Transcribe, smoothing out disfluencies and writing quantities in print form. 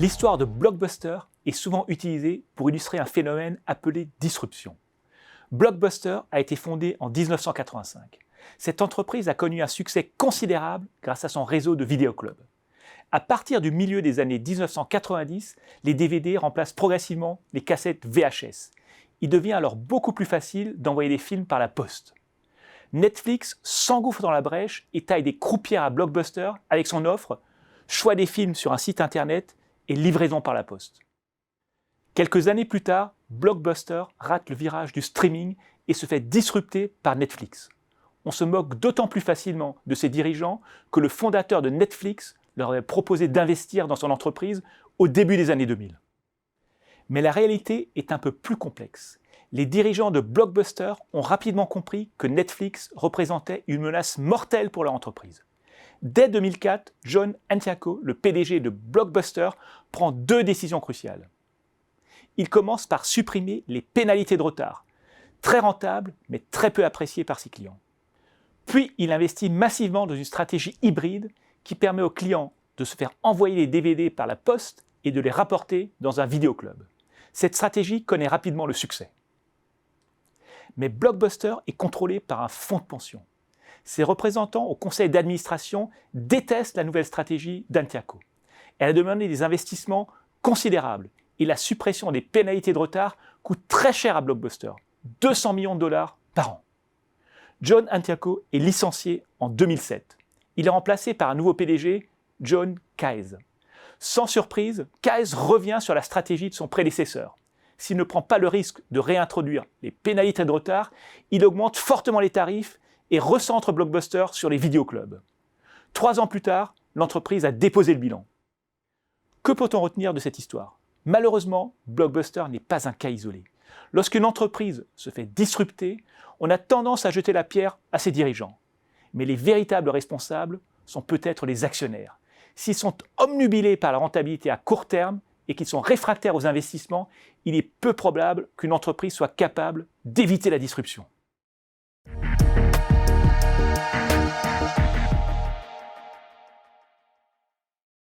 L'histoire de Blockbuster est souvent utilisée pour illustrer un phénomène appelé disruption. Blockbuster a été fondée en 1985. Cette entreprise a connu un succès considérable grâce à son réseau de vidéoclubs. À partir du milieu des années 1990, les DVD remplacent progressivement les cassettes VHS. Il devient alors beaucoup plus facile d'envoyer des films par la poste. Netflix s'engouffre dans la brèche et taille des croupières à Blockbuster avec son offre « Choix des films sur un site internet et livraison par la poste ». Quelques années plus tard, Blockbuster rate le virage du streaming et se fait disrupter par Netflix. On se moque d'autant plus facilement de ses dirigeants que le fondateur de Netflix leur avait proposé d'investir dans son entreprise au début des années 2000. Mais la réalité est un peu plus complexe. Les dirigeants de Blockbuster ont rapidement compris que Netflix représentait une menace mortelle pour leur entreprise. Dès 2004, John Antioco, le PDG de Blockbuster, prend deux décisions cruciales. Il commence par supprimer les pénalités de retard, très rentables mais très peu appréciées par ses clients. Puis il investit massivement dans une stratégie hybride qui permet aux clients de se faire envoyer les DVD par la poste et de les rapporter dans un vidéoclub. Cette stratégie connaît rapidement le succès. Mais Blockbuster est contrôlé par un fonds de pension. Ses représentants au conseil d'administration détestent la nouvelle stratégie d'Antioco. Elle a demandé des investissements considérables et la suppression des pénalités de retard coûte très cher à Blockbuster, 200 millions de dollars par an. John Antioco est licencié en 2007. Il est remplacé par un nouveau PDG, John Kaez. Sans surprise, Kaez revient sur la stratégie de son prédécesseur. S'il ne prend pas le risque de réintroduire les pénalités de retard, il augmente fortement les tarifs et recentre Blockbuster sur les vidéoclubs. 3 ans plus tard, l'entreprise a déposé le bilan. Que peut-on retenir de cette histoire ? Malheureusement, Blockbuster n'est pas un cas isolé. Lorsqu'une entreprise se fait disrupter, on a tendance à jeter la pierre à ses dirigeants. Mais les véritables responsables sont peut-être les actionnaires. S'ils sont obnubilés par la rentabilité à court terme et qu'ils sont réfractaires aux investissements, il est peu probable qu'une entreprise soit capable d'éviter la disruption.